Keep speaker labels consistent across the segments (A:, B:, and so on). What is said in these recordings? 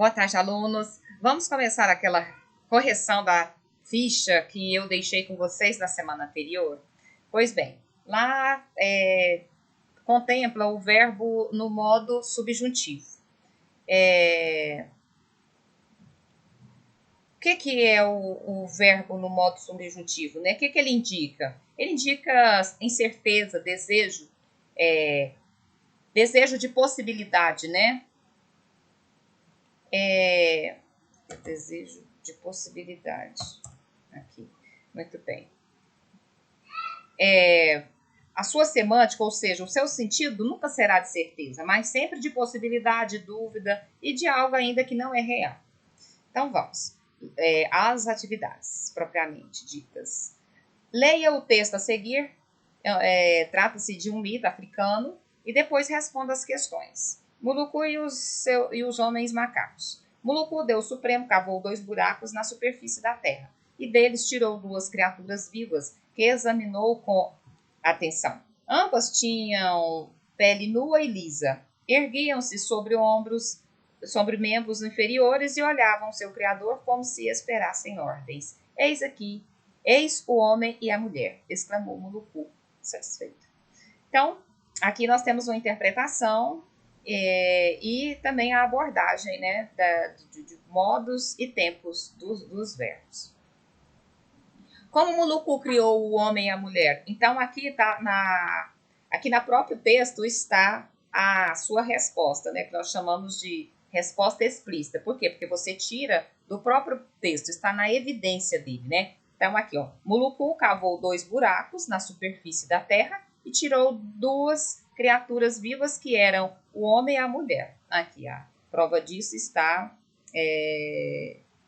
A: Boa tarde, alunos. Vamos começar aquela correção da ficha que eu deixei com vocês na semana anterior? Pois bem, lá contempla o verbo no modo subjuntivo. O que é o verbo no modo subjuntivo, né? O que ele indica? Ele indica incerteza, desejo, desejo de possibilidade, né? Desejo de possibilidade. Aqui, muito bem. A sua semântica, ou seja, o seu sentido nunca será de certeza, mas sempre de possibilidade, dúvida e de algo ainda que não é real. Então vamos às atividades propriamente ditas. Leia o texto a seguir, trata-se de um mito africano, e depois responda as questões. Muluku e os homens macacos. Muluku, Deus Supremo, cavou 2 buracos na superfície da terra, e deles tirou 2 criaturas vivas, que examinou com atenção. Ambas tinham pele nua e lisa, erguiam-se sobre membros inferiores e olhavam seu Criador como se esperassem ordens. Eis o homem e a mulher, exclamou Muluku, satisfeito. Então, aqui nós temos uma interpretação e também a abordagem, né, de modos e tempos dos verbos. Como Muluku criou o homem e a mulher? Então, aqui na próprio texto está a sua resposta, né, que nós chamamos de resposta explícita. Por quê? Porque você tira do próprio texto, está na evidência dele, né? Então, aqui, ó, Muluku cavou 2 buracos na superfície da terra e tirou 2 criaturas vivas que eram o homem e a mulher. Aqui, a prova disso está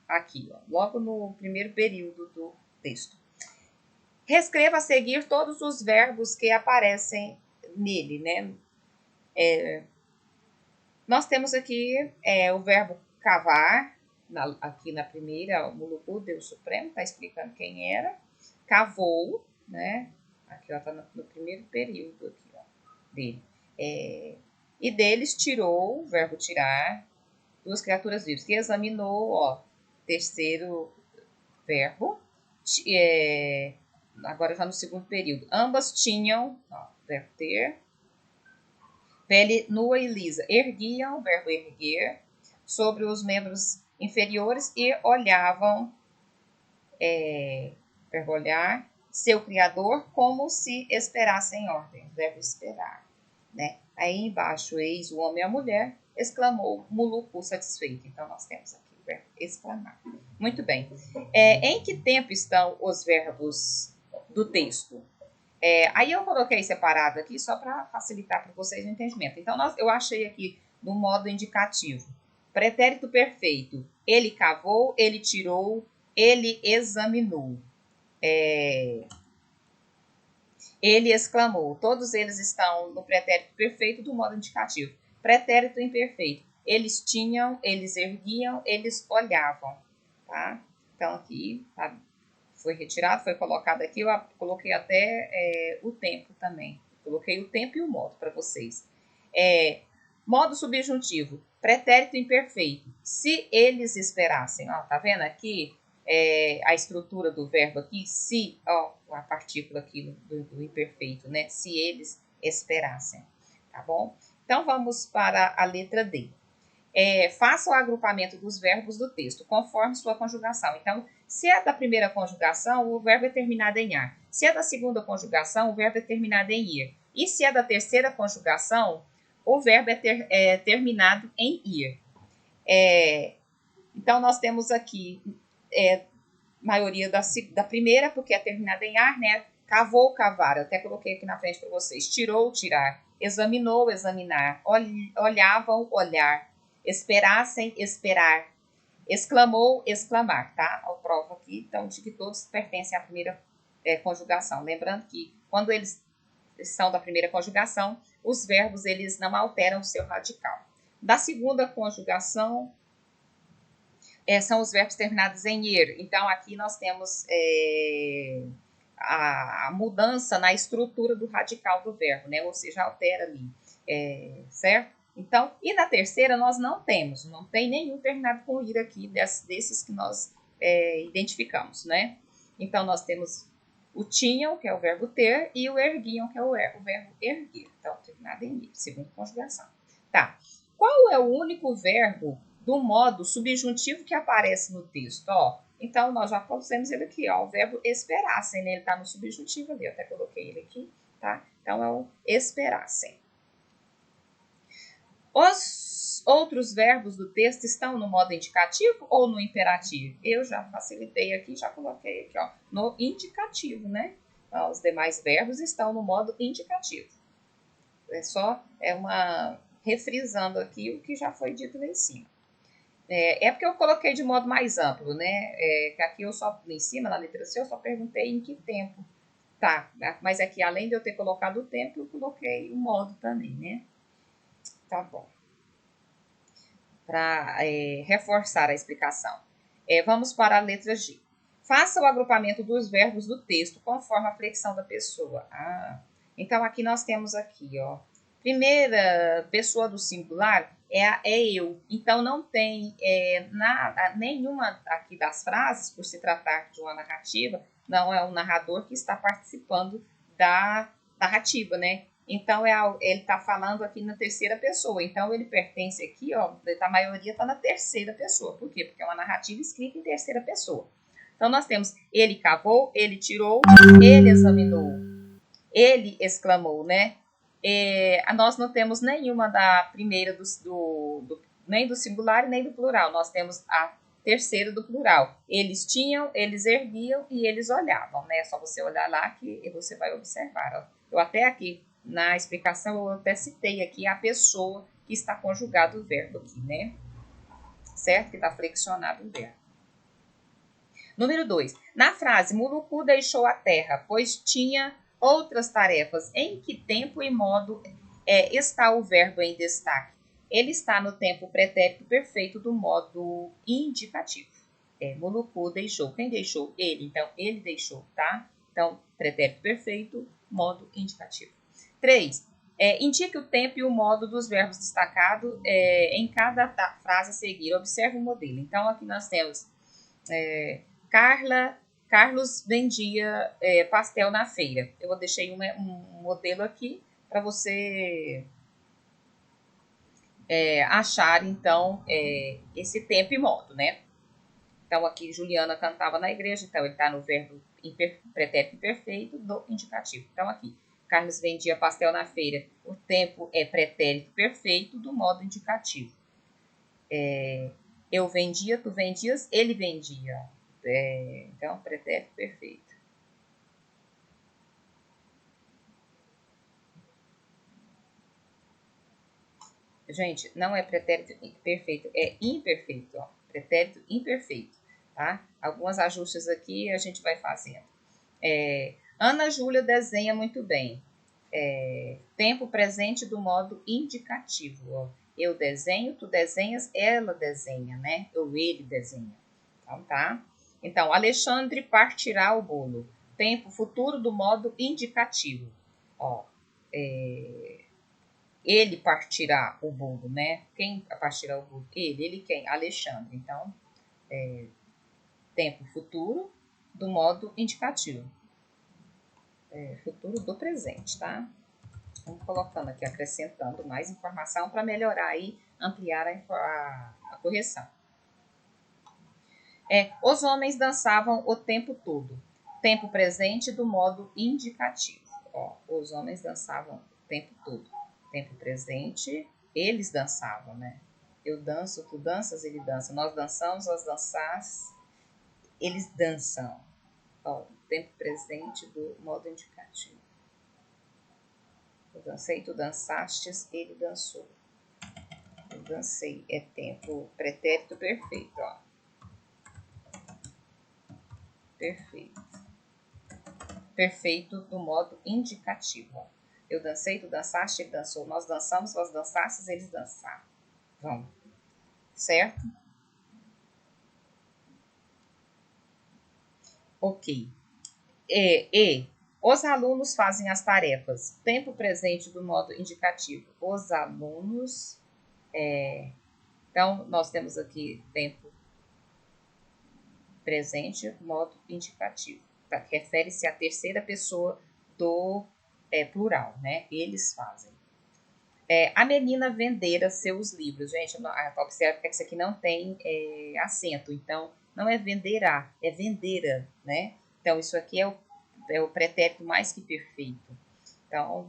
A: aqui, ó, logo no primeiro período do texto. Reescreva a seguir todos os verbos que aparecem nele, né? Nós temos aqui o verbo cavar, aqui na primeira, o Muluku, Deus Supremo, está explicando quem era. Cavou, né? Aqui, ó, está no primeiro período aqui, ó, dele. E deles tirou, o verbo tirar, 2 criaturas vivas. Que examinou, ó, terceiro verbo, agora já no segundo período. Ambas tinham, ó, verbo ter, pele nua e lisa. Erguiam, verbo erguer, sobre os membros inferiores e olhavam, verbo olhar, seu Criador como se esperassem ordem, verbo esperar, né? Aí embaixo, eis o homem e a mulher, exclamou Muluku satisfeito. Então nós temos aqui o verbo exclamar. Muito bem. Em que tempo estão os verbos do texto? Aí eu coloquei separado aqui só para facilitar para vocês o entendimento. Então, eu achei aqui no modo indicativo. Pretérito perfeito. Ele cavou, ele tirou, ele examinou. Ele exclamou. Todos eles estão no pretérito perfeito do modo indicativo. Pretérito imperfeito. Eles tinham, eles erguiam, eles olhavam. Tá? Então, aqui tá, foi retirado, foi colocado aqui. Eu coloquei até o tempo também. Coloquei o tempo e o modo para vocês. Modo subjuntivo. Pretérito imperfeito. Se eles esperassem. Ó, tá vendo aqui? A estrutura do verbo aqui, se, ó, a partícula aqui do imperfeito, né? Se eles esperassem, tá bom? Então, vamos para a letra D. Faça o agrupamento dos verbos do texto, conforme sua conjugação. Então, se é da primeira conjugação, o verbo é terminado em ar. Se é da segunda conjugação, o verbo é terminado em ir. E se é da terceira conjugação, o verbo é terminado em ir. Então, nós temos aqui maioria da primeira, porque é terminada em ar, né? Cavou, cavar. Eu até coloquei aqui na frente para vocês. Tirou, tirar. Examinou, examinar. Olhavam, olhar. Esperassem, esperar. Exclamou, exclamar, tá? A prova aqui, então, de que todos pertencem à primeira conjugação. Lembrando que quando eles são da primeira conjugação, os verbos eles não alteram o seu radical. Da segunda conjugação, são os verbos terminados em ir. Então, aqui nós temos a mudança na estrutura do radical do verbo, né? Ou seja, altera ali, certo? Então, e na terceira nós não tem nenhum terminado com ir aqui desses que nós identificamos, né? Então, nós temos o tinham, que é o verbo ter, e o erguiam, que é o verbo erguer. Então, terminado em ir, segunda conjugação. Tá. Qual é o único verbo do modo subjuntivo que aparece no texto? Ó, então, nós já conhecemos ele aqui, ó, o verbo esperassem, né? Ele está no subjuntivo ali, eu até coloquei ele aqui, tá? Então, é o esperassem. Os outros verbos do texto estão no modo indicativo ou no imperativo? Eu já facilitei aqui, já coloquei aqui, ó, no indicativo, né? Então, os demais verbos estão no modo indicativo. Refrisando aqui o que já foi dito lá em cima. É porque eu coloquei de modo mais amplo, né? Que aqui eu só, lá em cima, na letra C, eu só perguntei em que tempo. Tá, mas aqui, além de eu ter colocado o tempo, eu coloquei o modo também, né? Tá bom. Para reforçar a explicação. Vamos para a letra G. Faça o agrupamento dos verbos do texto conforme a flexão da pessoa. Então, aqui nós temos aqui, ó. Primeira pessoa do singular é eu. Então, não tem nenhuma aqui das frases, por se tratar de uma narrativa, não é o narrador que está participando da narrativa, né? Então, ele está falando aqui na terceira pessoa. Então, ele pertence aqui, ó, a maioria está na terceira pessoa. Por quê? Porque é uma narrativa escrita em terceira pessoa. Então, nós temos ele cavou, ele tirou, ele examinou, ele exclamou, né? Nós não temos nenhuma da primeira, nem do singular nem do plural. Nós temos a terceira do plural. Eles tinham, eles erguiam e eles olhavam, né? É só você olhar lá que você vai observar. Ó. Eu até aqui, na explicação, eu até citei aqui a pessoa que está conjugado o verbo aqui, né? Certo? Que está flexionado o verbo. Número 2. Na frase, Muluku deixou a terra, pois tinha outras tarefas. Em que tempo e modo está o verbo em destaque? Ele está no tempo pretérito perfeito do modo indicativo. Muluku deixou. Quem deixou? Ele. Então, ele deixou, tá? Então, pretérito perfeito, modo indicativo. 3. Indique o tempo e o modo dos verbos destacados em cada frase a seguir. Observe o modelo. Então, aqui nós temos Carlos vendia pastel na feira. Eu deixei um modelo aqui para você achar, então, esse tempo e modo, né? Então, aqui Juliana cantava na igreja, então ele está no verbo pretérito imperfeito do indicativo. Então, aqui, Carlos vendia pastel na feira. O tempo é pretérito perfeito do modo indicativo. Eu vendia, tu vendias, ele vendia. Então, pretérito perfeito. Gente, não é pretérito perfeito, é imperfeito, ó. Pretérito imperfeito, tá? Alguns ajustes aqui a gente vai fazendo. Ana Júlia desenha muito bem. Tempo presente do modo indicativo, ó. Eu desenho, tu desenhas, ela desenha, né? Ou ele desenha. Então, tá? Então, Alexandre partirá o bolo. Tempo futuro do modo indicativo. Ó, ele partirá o bolo, né? Quem partirá o bolo? Ele quem? Alexandre. Então, tempo futuro do modo indicativo. Futuro do presente, tá? Vamos colocando aqui, acrescentando mais informação para melhorar e ampliar a correção. Os homens dançavam o tempo todo. Tempo presente do modo indicativo. Ó, os homens dançavam o tempo todo. Tempo presente, eles dançavam, né? Eu danço, tu danças, ele dança. Nós dançamos, nós dançás, eles dançam. Ó, tempo presente do modo indicativo. Eu dancei, tu dançastes, ele dançou. Eu dancei, é tempo pretérito perfeito, ó. Perfeito. Perfeito do modo indicativo, ó. Eu dancei, tu dançaste, ele dançou. Nós dançamos, nós dançastes, eles dançaram. Vamos. Certo? Ok. Os alunos fazem as tarefas. Tempo presente do modo indicativo. Os alunos Então, nós temos aqui tempo presente, modo indicativo. Tá? Refere-se à terceira pessoa do plural, né? Eles fazem. A menina vendera seus livros. Gente, observe que isso aqui não tem acento. Então, não é venderá, é vendera, né? Então, isso aqui é o pretérito mais que perfeito. Então,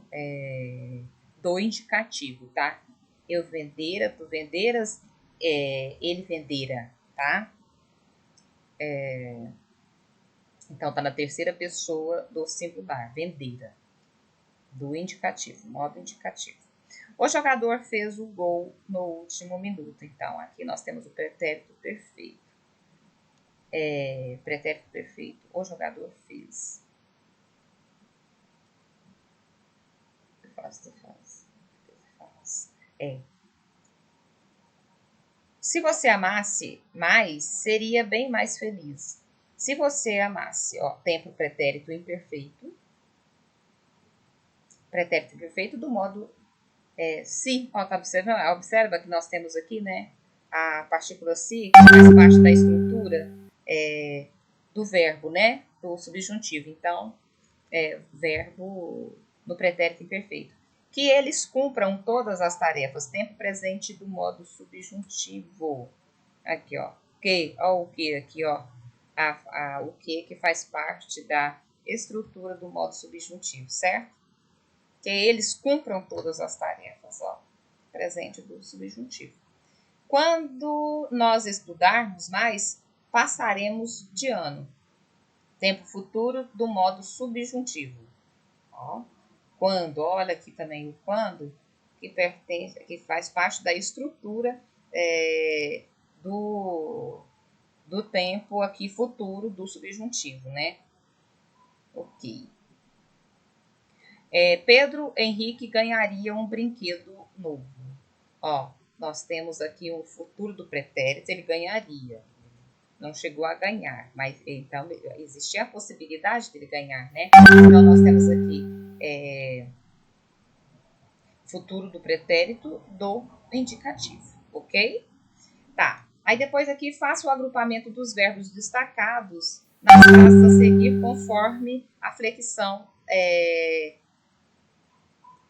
A: do indicativo, tá? Eu vendera, tu venderas, ele vendera, tá? Então, tá na terceira pessoa do singular, vendera. Do indicativo, modo indicativo. O jogador fez o gol no último minuto. Então, aqui nós temos o pretérito perfeito. Pretérito perfeito. O jogador fez. Se você amasse mais, seria bem mais feliz. Se você amasse, ó, tempo pretérito imperfeito. Pretérito imperfeito do modo se. Ó, tá observando? Observa que nós temos aqui, né? A partícula se, que faz parte da estrutura do verbo, né? Do subjuntivo. Então, verbo no pretérito imperfeito. Que eles cumpram todas as tarefas. Tempo presente do modo subjuntivo. Aqui, ó. Que, ó, o que aqui, ó. O que faz parte da estrutura do modo subjuntivo, certo? Que eles cumpram todas as tarefas, ó. Presente do subjuntivo. Quando nós estudarmos mais, passaremos de ano. Tempo futuro do modo subjuntivo. Ó. Quando, olha aqui também o quando, que faz parte da estrutura do tempo aqui futuro do subjuntivo, né? Ok. Pedro Henrique ganharia um brinquedo novo. Ó, nós temos aqui o futuro do pretérito, ele ganharia. Não chegou a ganhar, mas então existia a possibilidade dele ganhar, né? Então nós temos aqui futuro do pretérito do indicativo, ok? Tá. Aí depois aqui faça o agrupamento dos verbos destacados nas frases a seguir conforme a flexão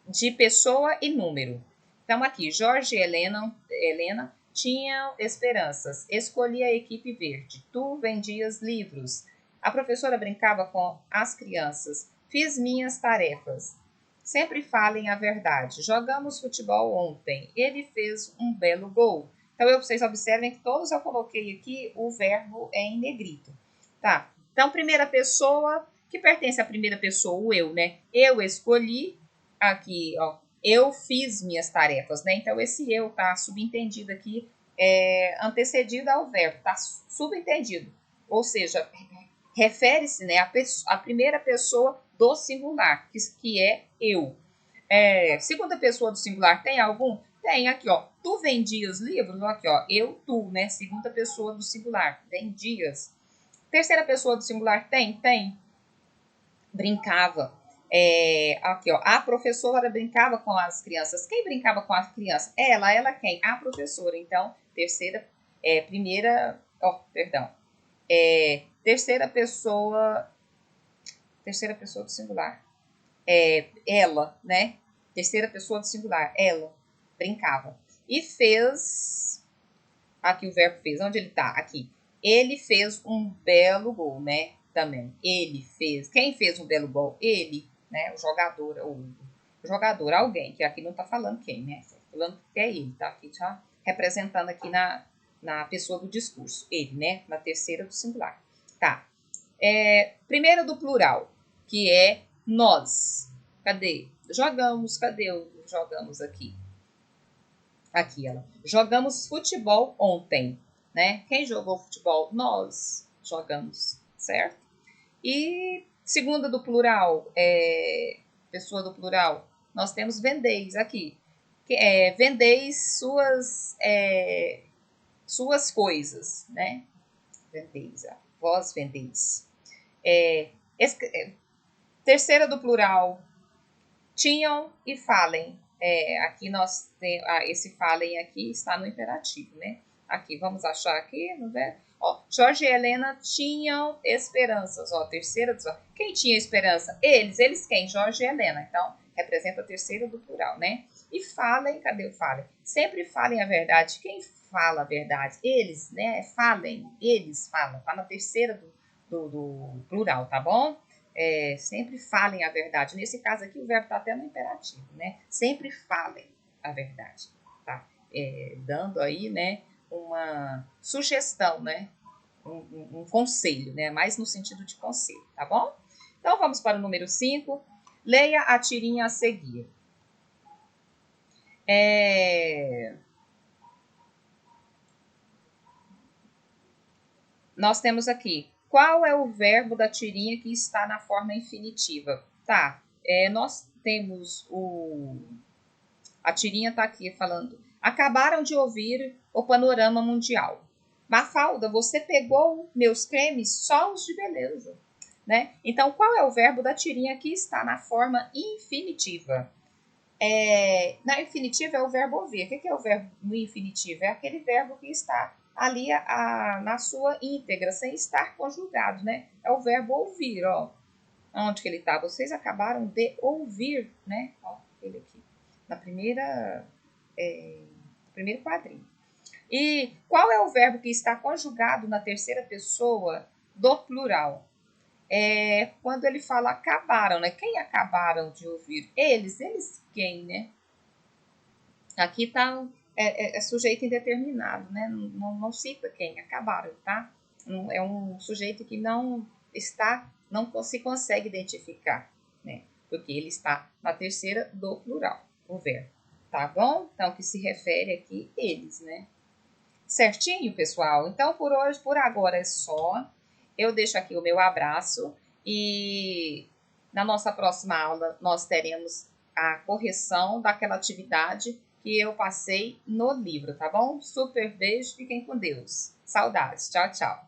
A: de pessoa e número. Então aqui, Jorge e Helena tinham esperanças. Escolhi a equipe verde. Tu vendias livros. A professora brincava com as crianças. Fiz minhas tarefas. Sempre falem a verdade. Jogamos futebol ontem. Ele fez um belo gol. Então, vocês observem que todos eu coloquei aqui o verbo em negrito. Tá? Então, primeira pessoa, que pertence à primeira pessoa, o eu, né? Eu escolhi, aqui, ó, eu fiz minhas tarefas, né? Então, esse eu tá subentendido aqui, antecedido ao verbo, tá subentendido. Ou seja, refere-se, né, à primeira pessoa do singular, que é eu. Segunda pessoa do singular tem algum? Tem aqui, ó. Tu vendias livros? Aqui, ó. Eu, tu, né? Segunda pessoa do singular. Vendias. Terceira pessoa do singular tem? Tem. Brincava. Aqui, ó. A professora brincava com as crianças. Quem brincava com as crianças? Ela quem? A professora. Então, terceira pessoa do singular. Ela, né? Terceira pessoa do singular. Ela brincava. E fez. Aqui o verbo fez. Onde ele tá? Aqui. Ele fez um belo gol, né? Também. Ele fez. Quem fez um belo gol? Ele, né? O jogador, alguém, que aqui não tá falando quem, né? Tá falando que é ele, tá aqui já representando aqui na pessoa do discurso. Ele, né? Na terceira do singular. Tá. Primeiro do plural, que é nós. Cadê? Jogamos. Cadê o jogamos aqui? Aqui, ela. Jogamos futebol ontem, né? Quem jogou futebol? Nós jogamos, certo? E segunda do plural, pessoa do plural, nós temos vendeis aqui. Vendeis suas coisas, né? Vendeis, vós vendeis. Terceira do plural, tinham e falem. Aqui nós temos, esse falem aqui está no imperativo, né? Aqui, vamos achar aqui no verbo. Ó, Jorge e Helena tinham esperanças. Ó, terceira. Quem tinha esperança? Eles quem? Jorge e Helena. Então, representa a terceira do plural, né? E falem, cadê o falem? Sempre falem a verdade. Quem fala a verdade? Eles, né? Falem, eles falam. Tá na terceira do plural, tá bom? Sempre falem a verdade. Nesse caso aqui, o verbo está até no imperativo, né? Sempre falem a verdade, tá? Dando aí, né, uma sugestão, né? Um conselho, né? Mais no sentido de conselho, tá bom? Então, vamos para o número 5. Leia a tirinha a seguir. Nós temos aqui, qual é o verbo da tirinha que está na forma infinitiva? Tá, nós temos a tirinha está aqui falando, acabaram de ouvir o panorama mundial. Mafalda, você pegou meus cremes só os de beleza, né? Então, qual é o verbo da tirinha que está na forma infinitiva? Na infinitiva é o verbo ouvir. O que é o verbo no infinitivo? É aquele verbo que está ali na sua íntegra, sem estar conjugado, né? É o verbo ouvir, ó. Onde que ele está? Vocês acabaram de ouvir, né? Ó, ele aqui. Na primeiro quadrinho. E qual é o verbo que está conjugado na terceira pessoa do plural? Quando ele fala acabaram, né? Quem acabaram de ouvir? Eles quem, né? Aqui está sujeito indeterminado, né? Não cita quem, acabaram, tá? É um sujeito que não se consegue identificar, né? Porque ele está na terceira do plural, o verbo, tá bom? Então, que se refere aqui eles, né? Certinho, pessoal? Então, por agora é só. Eu deixo aqui o meu abraço e na nossa próxima aula nós teremos a correção daquela atividade que eu passei no livro, tá bom? Super beijo, fiquem com Deus. Saudades. Tchau, tchau.